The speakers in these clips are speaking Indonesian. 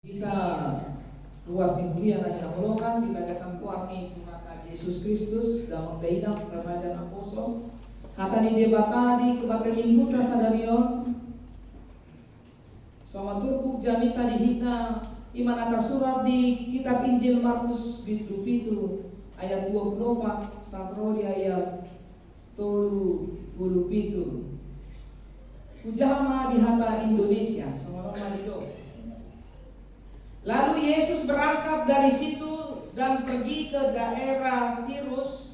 Kita ruas timbulia na hinamulungan di bagasan kuarni Tuhan Yesus Kristus dalam daidang kerajaan apostol hata ni debata di kebatang minggu tasadarion sama turku jamita dihina iman atas surat di kitab Injil Markus bitu ayat 24 sampai ayat 37 ujama di hata Indonesia sama nama di do. Lalu Yesus berangkat dari situ dan pergi ke daerah Tirus.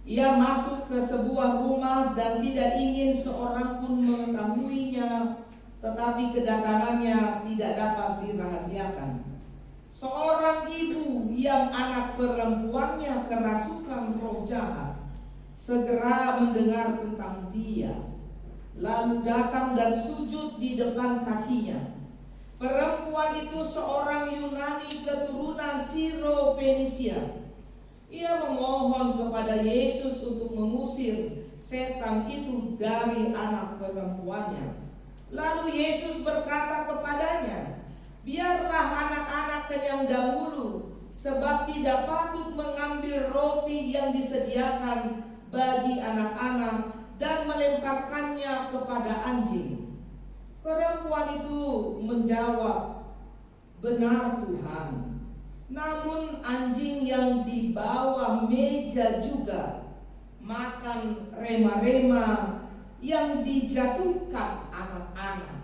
Ia masuk ke sebuah rumah dan tidak ingin seorang pun mengetahuinya, tetapi kedatangannya tidak dapat dirahasiakan. Seorang ibu yang anak perempuannya kerasukan roh jahat segera mendengar tentang dia, lalu datang dan sujud di depan kakinya. Perempuan itu seorang Yunani keturunan Siro-Fenisia. Ia memohon kepada Yesus untuk mengusir setan itu dari anak perempuannya. Lalu Yesus berkata kepadanya, "Biarlah anak-anak kenyang dahulu, sebab tidak patut mengambil roti yang disediakan bagi anak-anak dan melemparkannya kepada anjing." Perempuan itu menjawab, "Benar Tuhan, namun anjing yang di bawah meja juga makan rema-rema yang dijatuhkan anak-anak."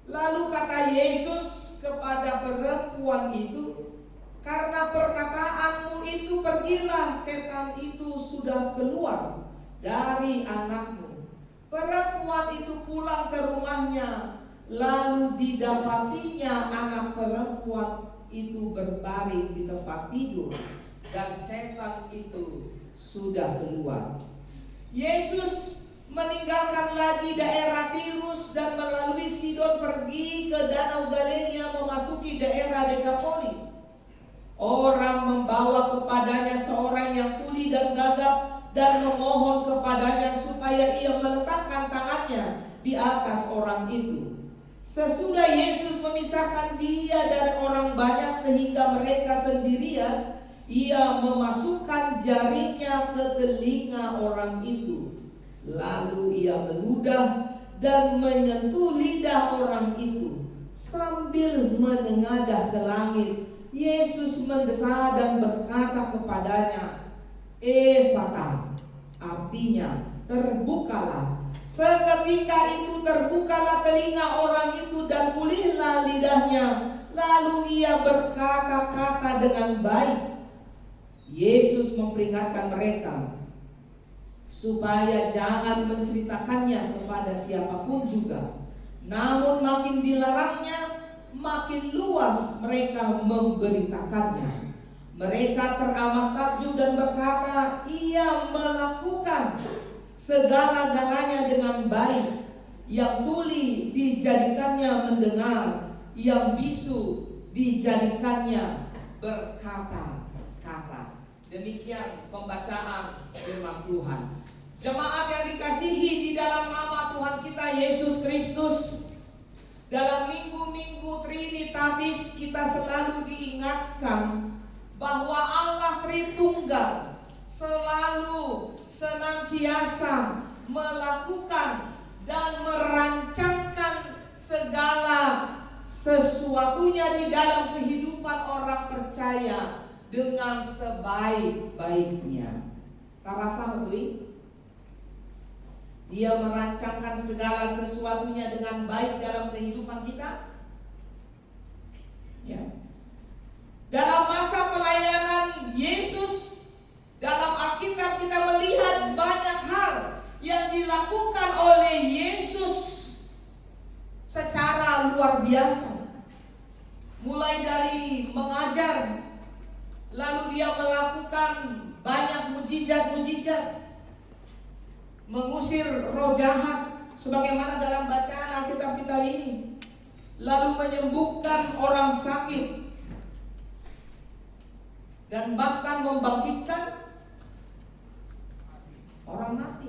Lalu kata Yesus kepada perempuan itu, "Karena perkataanmu itu pergilah, setan itu sudah keluar dari anakmu." Perempuan itu pulang ke rumahnya, lalu didapatinya anak perempuan itu berbaring di tempat tidur dan setan itu sudah keluar. Yesus meninggalkan lagi daerah Tirus dan melalui Sidon pergi ke Danau Galilea memasuki daerah Dekapolis. Orang membawa kepadanya seorang yang tuli dan gagap dan memohon kepadanya supaya ia meletakkan tangannya di atas orang itu. Sesudah Yesus memisahkan dia dari orang banyak sehingga mereka sendirian, ia memasukkan jaringnya ke telinga orang itu. Lalu ia meludah dan menyentuh lidah orang itu. Sambil menengadah ke langit, Yesus mendesah dan berkata kepadanya, "Ephata," artinya terbukalah. Seketika itu terbukalah telinga orang itu dan pulihlah lidahnya. Lalu ia berkata-kata dengan baik. Yesus memperingatkan mereka supaya jangan menceritakannya kepada siapapun juga. Namun makin dilarangnya, makin luas mereka memberitakannya. Mereka teramat takjub dan berkata, "Ia melakukan segala-galanya dengan baik. Yang tuli dijadikannya mendengar, yang bisu dijadikannya berkata-kata." Demikian pembacaan firman Tuhan. Jemaat yang dikasihi di dalam nama Tuhan kita Yesus Kristus, dalam minggu-minggu Trinitatis kita selalu diingatkan bahwa Allah Tritunggal selalu senantiasa melakukan dan merancangkan segala sesuatunya di dalam kehidupan orang percaya dengan sebaik-baiknya. Tarasa hui? Dia merancangkan segala sesuatunya dengan baik dalam kehidupan kita. Ya. Dalam masa pelayanan Yesus, dalam Alkitab kita melihat banyak hal yang dilakukan oleh Yesus secara luar biasa. Mulai dari mengajar, lalu dia melakukan banyak mujizat-mujizat, mengusir roh jahat sebagaimana dalam bacaan Alkitab kita ini, lalu menyembuhkan orang sakit, dan bahkan membangkitkan orang mati.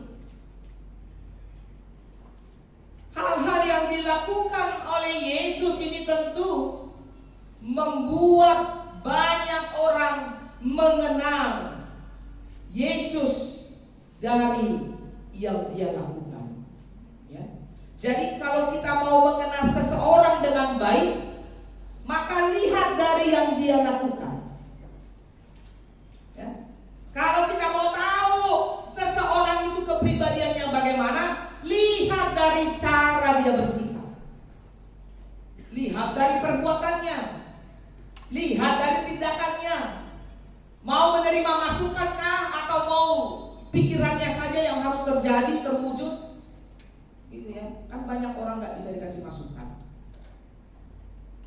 Hal-hal yang dilakukan oleh Yesus ini tentu membuat banyak orang mengenal Yesus dari yang dia lakukan. Ya. Jadi kalau kita mau mengenal seseorang dengan baik, maka lihat dari yang dia lakukan. Ya. Kalau kita mau tahu seseorang itu kepribadiannya bagaimana, lihat dari cara dia bersikap. Lihat dari perbuatannya. Lihat dari tindakannya. Mau menerima masukankah atau mau pikirannya saja yang harus terjadi, terwujud? Gitu ya. Kan banyak orang gak bisa dikasih masukan.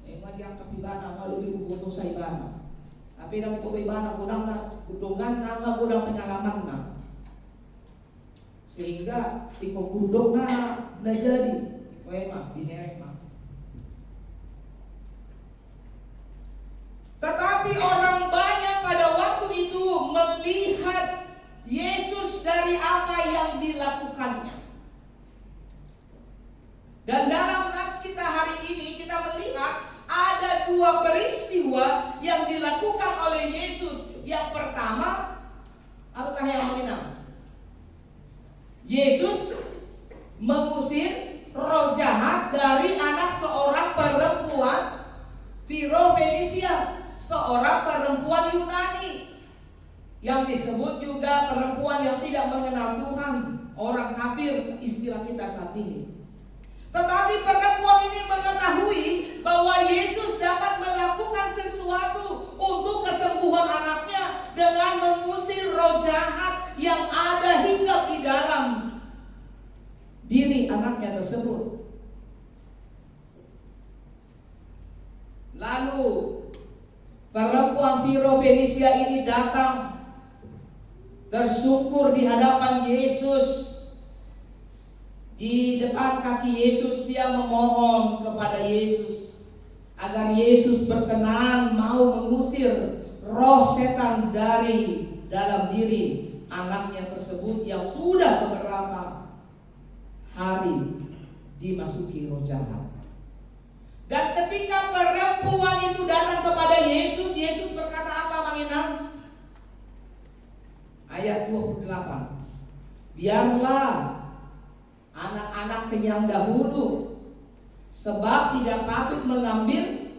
Emang dianggap ibana, malu lebih butuh sa ibana. Tapi nang ito ibana, gudongan na gudang pengalaman na. Sehingga iko gudong na jadi. Wema, binerek mah. Tetapi orang banyak pada waktu itu melihat Yesus dari apa yang dilakukannya. Dan dalam nats kita hari ini kita melihat ada dua peristiwa yang dilakukan oleh Yesus. Yang pertama, apakah yang mengenal? Yesus mengusir roh jahat dari anak seorang perempuan Fenisia, seorang perempuan Yunani, yang disebut juga perempuan yang tidak mengenal Tuhan, orang kafir istilah kita saat ini. Tetapi perempuan ini mengetahui bahwa Yesus dapat melakukan sesuatu untuk kesembuhan anaknya dengan mengusir roh jahat yang ada hingga di dalam diri anaknya tersebut. Lalu perempuan Fenisia ini datang tersungkur di hadapan Yesus. Di depan kaki Yesus dia memohon kepada Yesus agar Yesus berkenan mau mengusir roh setan dari dalam diri anaknya tersebut yang sudah beberapa hari dimasuki roh jahat. Dan ketika perempuan itu datang kepada Yesus, Yesus berkata apa, Manginang? Ayat 28. Biarlah anak-anak kenyang dahulu, sebab tidak patut mengambil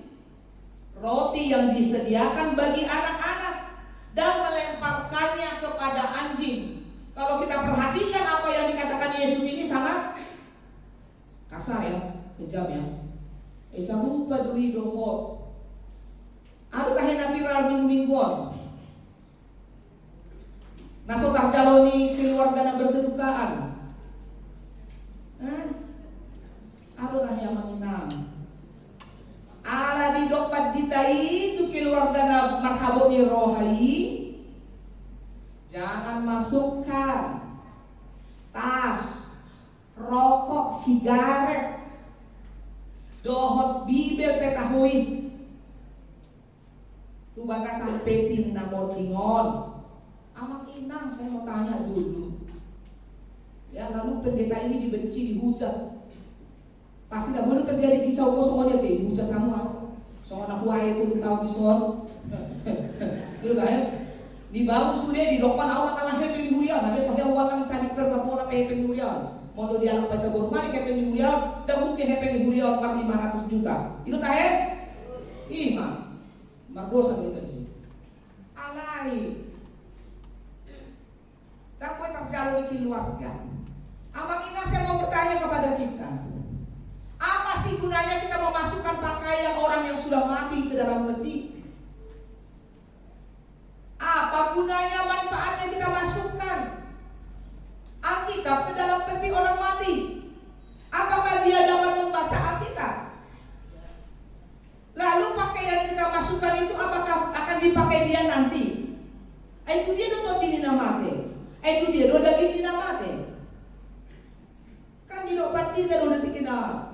roti yang disediakan bagi anak-anak dan melemparkannya kepada anjing. Kalau kita perhatikan apa yang dikatakan Yesus ini sangat kasar ya, kejam ya. Esa rupa duri dohot. Ado kahena viral minggu-mingguan. Nasotah jaloni keluarga na berkedukaan. Ado kahya manginang. Ala di dopat ditai itu keluarga na marhabot ni rohai. Jangan masukkan tas, rokok, sigaret, dohot bibir petahui. Tu baka sampai tini namot lingon. Amang inang saya mau tanya dulu. Ya lalu pendeta ini dibenci, dihujat. Pasti tidak boleh terjadi kisah kosong dia dihujat kamu. Soal anak buah itu tahu bison. Itu kan? Di bawah sudah di depan awak kalah happy hurian. Ada sebagai uangan cari perbapola happy hurian. Mau dia lakukan terburu mari happy hurian dan mungkin happy hurian per 500 juta. Itu tahe? Ima. Mardosa kita di sini. Alai. Dapat terjalur di keluarga. Abang Ina saya mau bertanya kepada kita. Apa sih gunanya kita memasukkan pakaian orang yang sudah mati ke dalam peti? Apa gunanya, manfaatnya kita masukkan Alkitab ke dalam peti orang mati? Apakah dia dapat membaca Alkitab? Lalu pakaian yang kita masukkan itu apakah akan dipakai dia nanti? Itu dia tetap di dinamate. Itu dia do daging dinamate. Kan di dopat kita do detik kita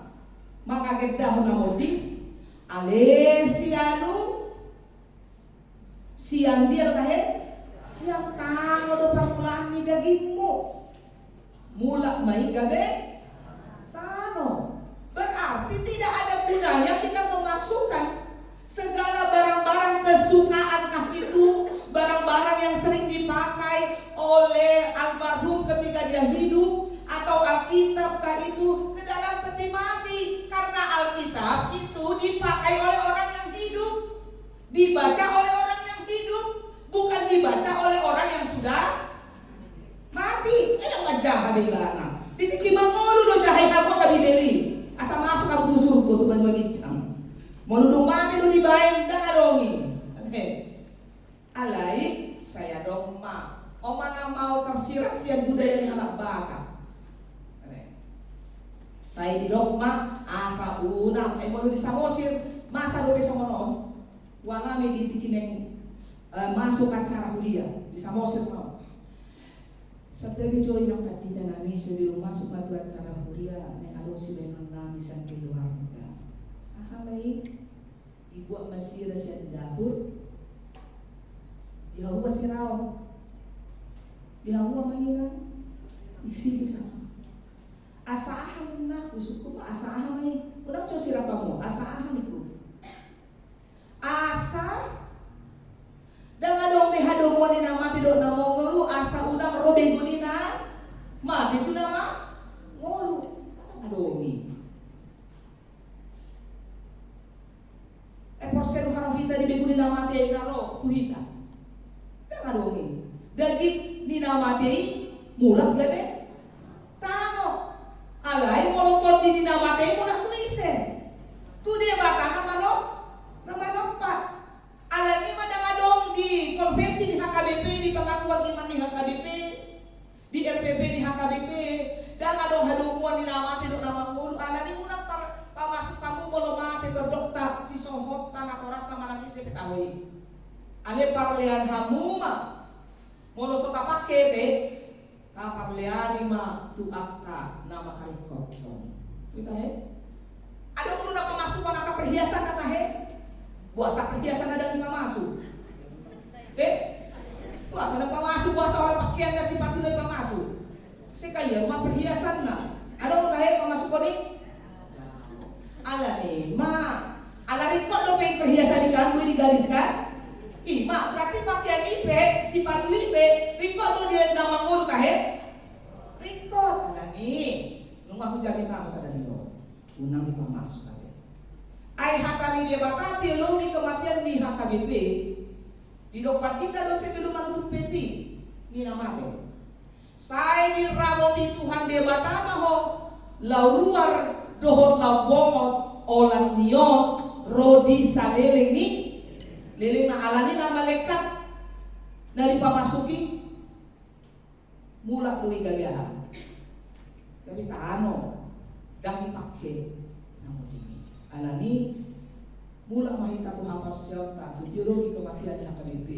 makagedah na modi. Ale siang dia tahe siang tango do permulaan ni dagingmu mulak mai gabe tano. Berarti tidak ada gunanya kita Segala barang-barang kesukaankah itu, barang-barang yang sering dipakai oleh almarhum ketika dia hidup, atau Alkitabkah itu ke dalam peti mati? Karena Alkitab itu dipakai oleh orang yang hidup, dibaca oleh orang yang hidup, bukan dibaca oleh orang yang sudah mati. Ini wajah habibana. Ditiki mangolu do jahai aku kabideli. Asa masuk kamu tu surga tu bantu gicam. Mau dudung mati do dibain dah adongi. Alai saya dogma. Omana mau tersirat-siat budaya yang anak baka. Saya di dogma asa unang mau di samosir masa do pesomono. Wangami ditikineng masuk acara kuliah di samosir mau. Setiap join ang patita namin sebelum masuk ke acara kuliah nek ado si benon namin sa keluarga. Akamay ibuat masira siya di dapur. Dihawa si raw. Dihawa mangilan. Isi siya. Asahan na usuk ko asahan may. Ulang cho sira pa mo. Asahan ito. Asa dengan dong mehado mo ni nama tido na mogolu asa udang robe guni na mati tu nama ngolu adomi porsen haro hita di beguni na mati ay naro tuhita dengan adomi dagit ni na mati mulak gabe tano alai molotod di na mati mulak tuise tu dia batang nama nompa alani madang-adong di konfesi di HKBP, di pengakuan iman di HKBP, di RPP di HKBP, dan adong-adonguan di nama tidok nama mulu alani munang pamasuk kamu kalau mati terdokter si sohot tanah toras nama lagi saya ketahui. Ale parlean hamu mah molo sota pake pe kaparleani ma tu akka nama karikotong. Kita adong lu nak pemasukan nak perhiasan kata puasa perhiasan ada lima masuk. Puasa ada pamasuk, puasa orang pakaian dan sifat itu pamasuk. Sekalian mah perhiasan nah. Ada mau tahu pamasuk ni? Ala ala rikot do perhiasan ikan gue digariskan. Mak berarti pakaian ipe, sifat ipe, rikot do dia nama ngulu tahe. Rikot ala ni. Nunggu aku jadi tahu sadari lo. Unang di pamasuk. Ai hatani dia bata teologi kematian di HKBP di dopat kita dosen belum menutup peti ni nama te saya dirawati Tuhan dia bata maho lau luar dohot lau bomot olang nion rodi saleleng ni leleng na alani na malaikat na dipamasuki mulak tuwi gabiahan gabi taano dang dipakai alani mula mahita tu hafal siapa tu teologi kematian di HKBP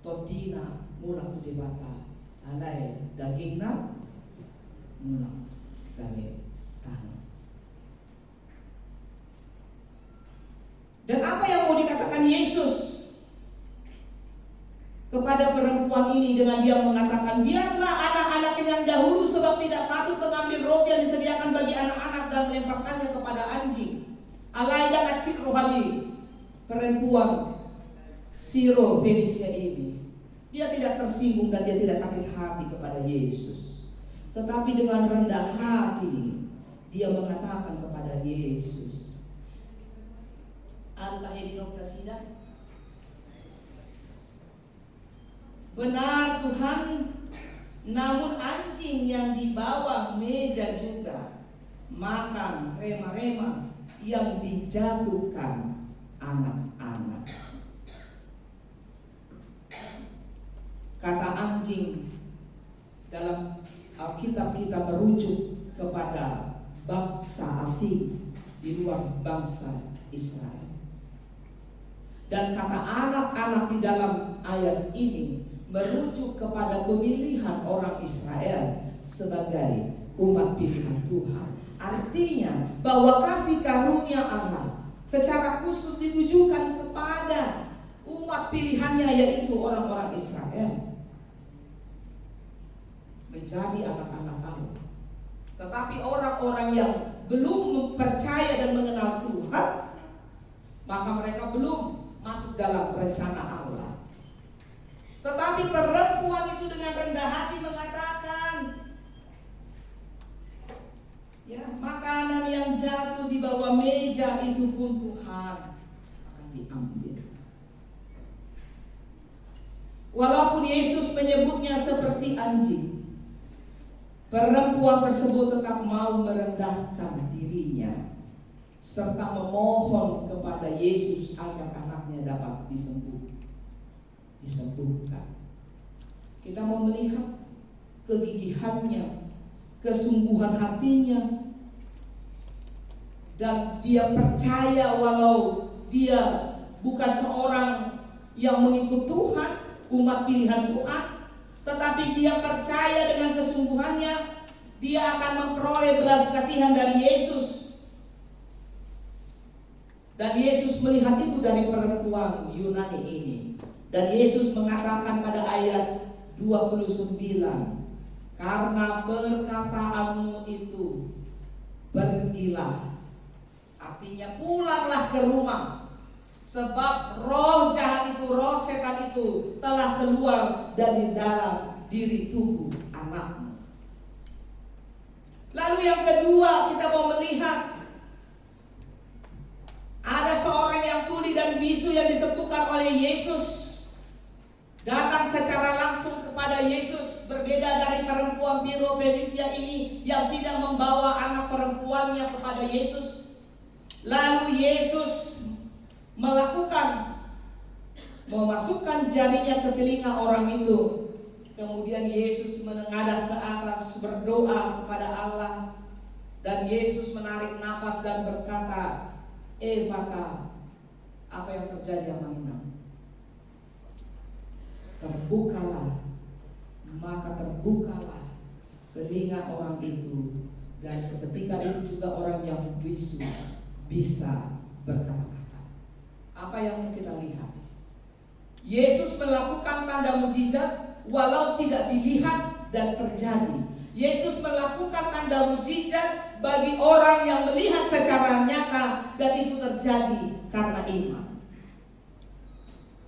todina mula tu debata alai dagingna mula kami tahu. Dan apa yang mau dikatakan Yesus kepada perempuan ini dengan dia mengatakan biarlah anak-anak yang dahulu sebab tidak patut mengambil roti yang disediakan bagi anak-anak dan melemparkannya kepada anjing. Alai dan acik rohani perempuan Siro Fenisia ini dia tidak tersinggung dan dia tidak sakit hati kepada Yesus, tetapi dengan rendah hati dia mengatakan kepada Yesus, Allah hidup kasihnya. Benar Tuhan, namun anjing yang di bawah meja juga makan rema-rema yang dijatuhkan anak-anak. Kata anjing dalam Alkitab kita merujuk kepada bangsa asing di luar bangsa Israel. Dan kata anak-anak di dalam ayat ini merujuk kepada pemilihan orang Israel sebagai umat pilihan Tuhan. Artinya bahwa kasih karunia Allah secara khusus ditujukan kepada umat pilihannya, yaitu orang-orang Israel menjadi anak-anak Allah. Tetapi orang-orang yang belum percaya dan mengenal Tuhan maka mereka belum masuk dalam rencana Allah. Tetapi perempuan itu dengan rendah hati mengatakan, ya, makanan yang jatuh di bawah meja itu pun Tuhan akan diambil. Walaupun Yesus menyebutnya seperti anjing, perempuan tersebut tetap mau merendahkan dirinya serta memohon kepada Yesus agar anaknya dapat disembuhkan. Kita mau melihat kegigihannya, kesungguhan hatinya, dan dia percaya walau dia bukan seorang yang mengikut Tuhan, umat pilihan Tuhan, tetapi dia percaya dengan kesungguhannya dia akan memperoleh belas kasihan dari Yesus. Dan Yesus melihat itu dari perempuan Yunani ini. Dan Yesus mengatakan pada ayat 29, karena perkataanmu itu, pergilah. Artinya pulanglah ke rumah. Sebab roh jahat itu, roh setan itu telah keluar dari dalam diri tubuh anakmu. Lalu yang kedua, kita mau melihat ada seorang yang tuli dan bisu yang disembuhkan oleh Yesus. Datang secara langsung kepada Yesus, berbeda dari perempuan Fenisia ini yang tidak membawa anak perempuannya kepada Yesus. Lalu Yesus memasukkan jarinya ke telinga orang itu. Kemudian Yesus menengadah ke atas, berdoa kepada Allah. Dan Yesus menarik napas dan berkata, Efata, apa yang terjadi Amanina? Terbukalah, maka terbukalah telinga orang itu, dan seketika itu juga orang yang bisu bisa berkata-kata. Apa yang mau kita lihat? Yesus melakukan tanda mujizat walau tidak dilihat dan terjadi. Yesus melakukan tanda mujizat bagi orang yang melihat secara nyata, dan itu terjadi karena iman.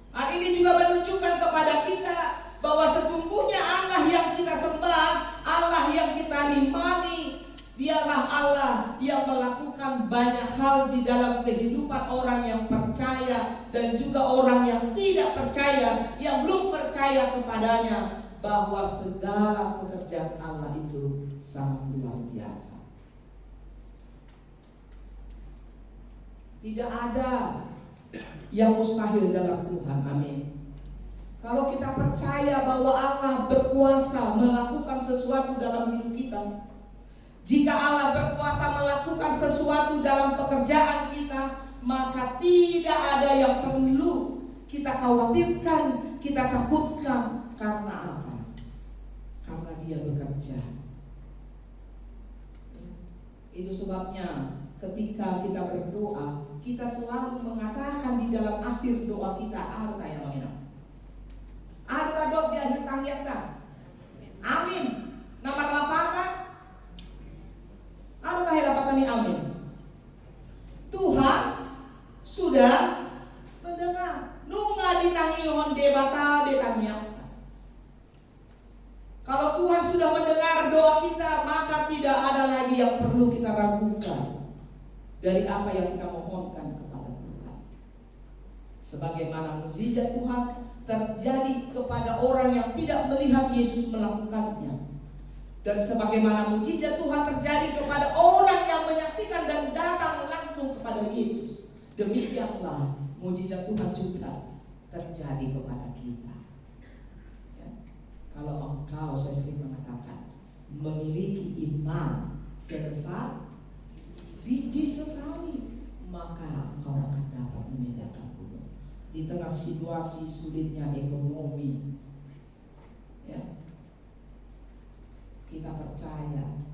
Hal ini juga menunjukkan kepada kita bahwa sesungguhnya Allah yang kita sembah, Allah yang kita imani, dialah Allah yang melakukan banyak hal di dalam kehidupan orang yang percaya dan juga orang yang tidak percaya, yang belum percaya kepadanya, bahwa segala pekerjaan Allah itu sangat luar biasa. Tidak ada yang mustahil dalam Tuhan. Amin. Kalau kita percaya bahwa Allah berkuasa melakukan sesuatu dalam hidup kita, jika Allah berkuasa melakukan sesuatu dalam pekerjaan kita, maka tidak ada yang perlu kita khawatirkan, kita takutkan. Karena apa? Karena Dia bekerja. Itu sebabnya ketika kita berdoa, kita selalu mengatakan di dalam akhir doa kita, arta yang mengenal. Arta doa di akhir tangiata. Amin. Nomor lapatan. Arta hilapatan amin. Tuhan sudah mendengar. Nunga ditangihon debata betaniata. Kalau Tuhan sudah mendengar doa kita, maka tidak ada lagi yang perlu kita ragukan dari apa yang kita mohonkan kepada Tuhan. Sebagaimana mujizat Tuhan terjadi kepada orang yang tidak melihat Yesus melakukannya, dan sebagaimana mujizat Tuhan terjadi kepada orang yang menyaksikan dan datang langsung kepada Yesus, demikianlah mujizat Tuhan juga terjadi kepada kita. Ya. Kalau engkau, saya sering mengatakan, memiliki iman sebesar biji sesali, maka engkau akan dapat memindahkan gunung. Di tengah situasi sulitnya ekonomi, ya, kita percaya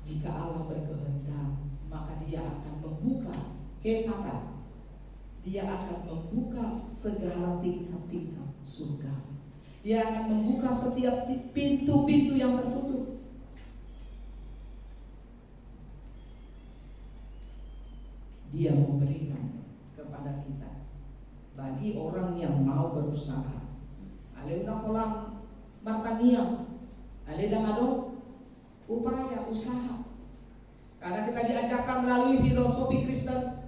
jika Allah berkehendak, maka Dia akan membuka hepata, Dia akan membuka segala tingkap-tingkap surga. Dia akan membuka setiap pintu-pintu yang tertutup. Dia memberikan kepada kita. Bagi orang yang mau berusaha, ale una kolam martaniam, ale dangado upaya usaha. Karena kita diajarkan melalui filosofi Kristen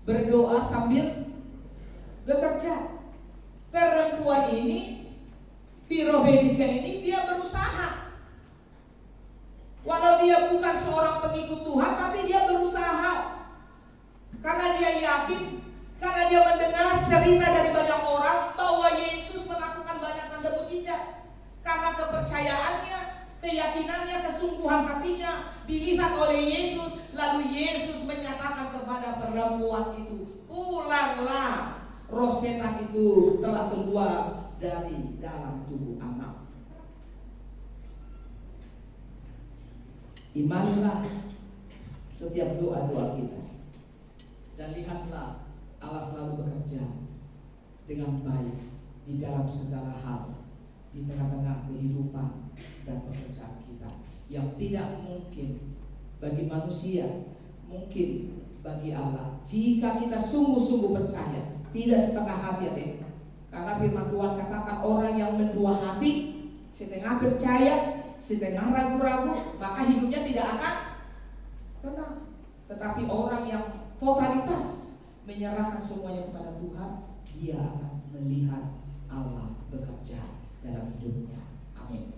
berdoa sambil bekerja. Perempuan ini, Pirovedisnya ini, dia berusaha. Walau dia bukan seorang pengikut Tuhan, tapi dia berusaha. Karena dia yakin, karena dia mendengar cerita dari banyak orang bahwa Yesus melakukan banyak tanda mujizat. Karena kepercayaannya, keyakinannya, kesungguhan hatinya dilihat oleh Yesus. Lalu Yesus menyatakan kepada perempuan itu, pulanglah, roh setan itu telah keluar dari dalam tubuh anak. Imanilah setiap doa-doa kita, dan lihatlah Allah selalu bekerja dengan baik di dalam segala hal, di tengah-tengah kehidupan dan pekerjaan kita. Yang tidak mungkin bagi manusia, mungkin bagi Allah, jika kita sungguh-sungguh percaya, tidak setengah hati ya deh. Karena firman Tuhan katakan orang yang mendua hati, setengah percaya, setengah ragu-ragu, maka hidupnya tidak akan tenang. Tetapi orang yang totalitas menyerahkan semuanya kepada Tuhan, dia akan melihat Allah bekerja dalam hidupnya. Amin.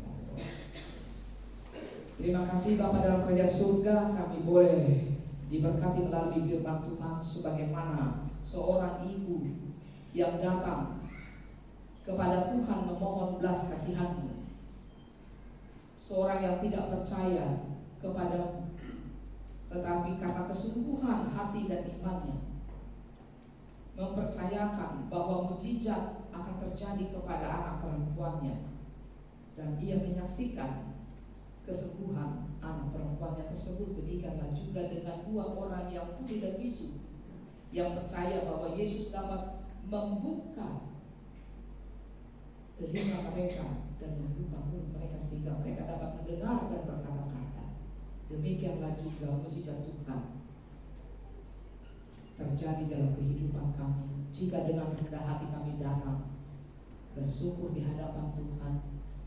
Terima kasih Bapa dalam kerajaan surga, kami boleh diberkati melalui firman Tuhan sebagaimana seorang ibu yang datang kepada Tuhan memohon belas kasihan-Mu. Seorang yang tidak percaya kepadamu, tetapi karena kesungguhan hati dan imannya mempercayakan bahwa mujizat akan terjadi kepada anak perempuannya, dan ia menyaksikan kesembuhan anak perempuannya tersebut. Demikianlah juga dengan dua orang yang tuli dan bisu yang percaya bahwa Yesus dapat membuka telinga mereka dan membuka mulut mereka sehingga mereka dapat mendengar dan berkata-kata. Demikianlah juga mujizat Tuhan terjadi dalam kehidupan kami jika dengan rendah hati kami datang bersyukur di hadapan Tuhan,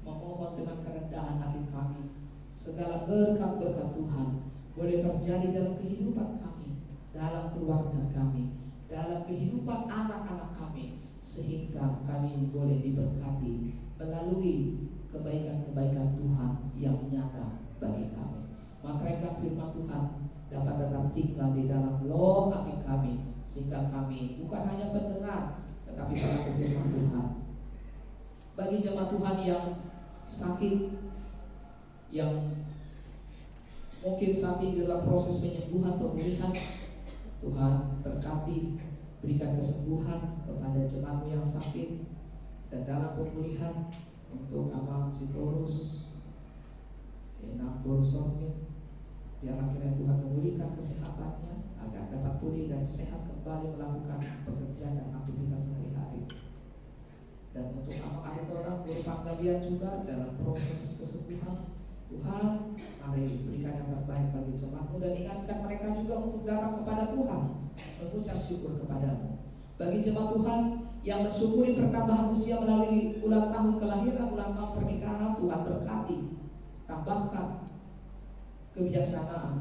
memohon dengan kerendahan hati kami. Segala berkat-berkat Tuhan boleh terjadi dalam kehidupan kami, dalam keluarga kami, dalam kehidupan anak-anak kami, sehingga kami boleh diberkati melalui kebaikan-kebaikan Tuhan yang nyata bagi kami. Maka firman Tuhan dapat tetap tinggal di dalam loh hati kami, sehingga kami bukan hanya mendengar, tetapi melakukan firman Tuhan. Bagi jemaat Tuhan yang sakit, yang mungkin saat ini dalam proses penyembuhan, pemulihan, Tuhan berkati, berikan kesembuhan kepada jemaat-Mu yang sakit, dan dalam pemulihan untuk Abang Sitorus, Enak Borosongin, biar akhirnya Tuhan memulihkan kesehatannya agar dapat pulih dan sehat kembali melakukan pekerjaan dan aktivitas sehari-hari. Dan untuk Abang Aritora, Guru Panggalian juga dalam proses kesembuhan, Tuhan, mari berikan yang terbaik bagi jemaat-Mu dan ingatkan mereka juga untuk datang kepada Tuhan, mengucap syukur kepada-Mu. Bagi jemaat Tuhan yang mensyukuri pertambahan usia melalui ulang tahun kelahiran, ulang tahun pernikahan, Tuhan berkati, tambahkan kebijaksanaan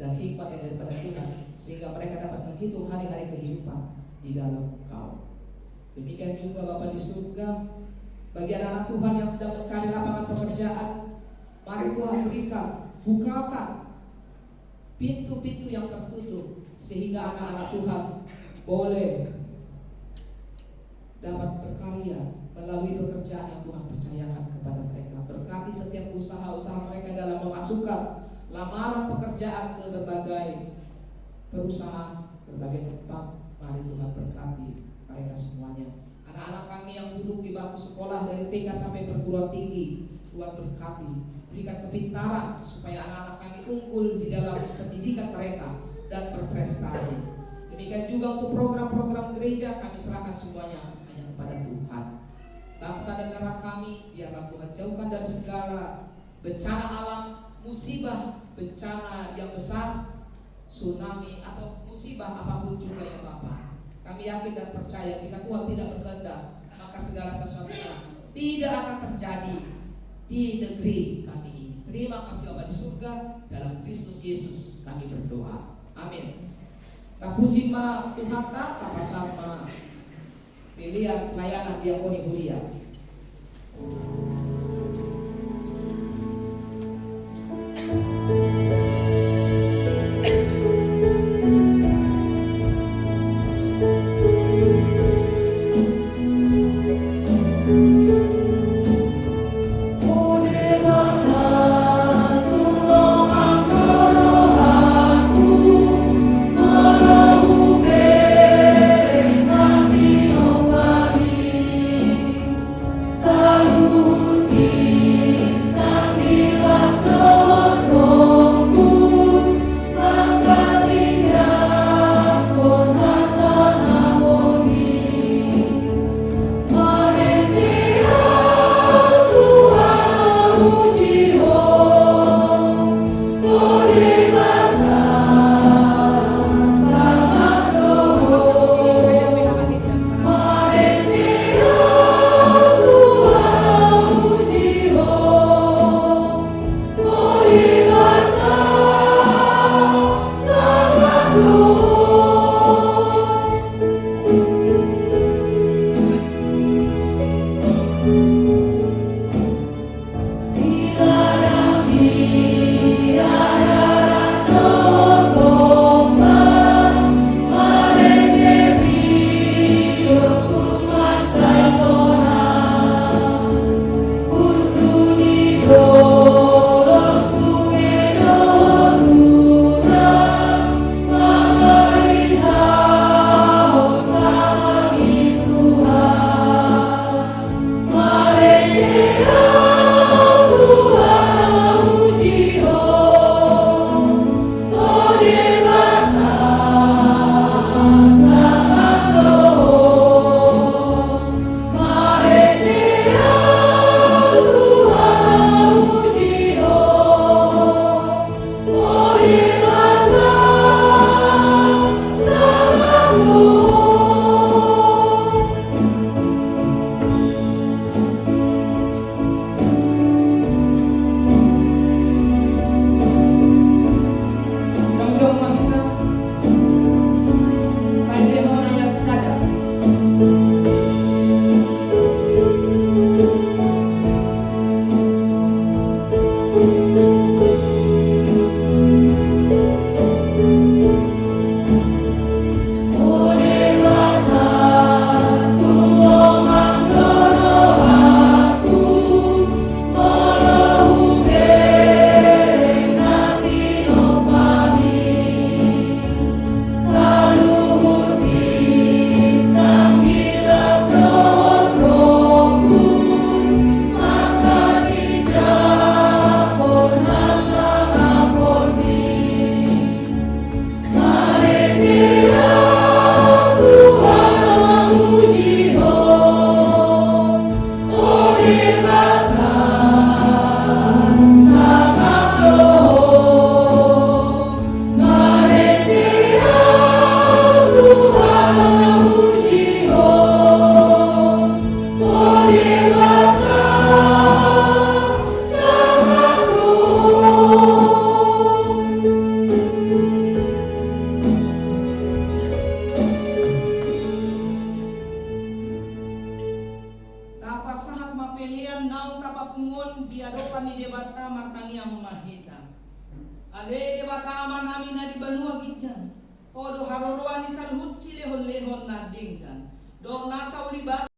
dan hikmat yang daripada Tuhan, sehingga mereka dapat menghitung hari-hari kehidupan di dalam Engkau. Demikian juga Bapa di surga, bagi anak-anak Tuhan yang sedang mencari lapangan pekerjaan, mari Tuhan berikan, bukakan pintu-pintu yang tertutup, sehingga anak-anak Tuhan boleh dapat berkarya melalui pekerjaan yang Tuhan percayakan kepada mereka. Berkati setiap usaha-usaha mereka dalam memasukkan lamaran pekerjaan ke berbagai perusahaan, berbagai tempat. Mari Tuhan berkati mereka semuanya. Anak-anak kami yang duduk di bangku sekolah dari TK sampai perguruan tinggi, Tuhan berkati, berikan kepintaran supaya anak-anak kami unggul di dalam pendidikan mereka dan berprestasi. Demikian juga untuk program-program gereja, kami serahkan semuanya hanya kepada Tuhan. Bangsa negara kami, biarlah Tuhan jauhkan dari segala bencana alam, musibah, bencana yang besar, tsunami atau musibah apapun juga ya Bapak. Kami yakin dan percaya jika Tuhan tidak berkehendak, maka segala sesuatunya tidak akan terjadi di negeri kami ini. Terima kasih Bapa di surga, dalam Kristus Yesus kami berdoa. Amin. Puji ma Tuhan tak sama pilihan layanan diakoni mulia. Odo haroroan isan hutsi lehon-lehon na dinggan. Dong nasa ulibas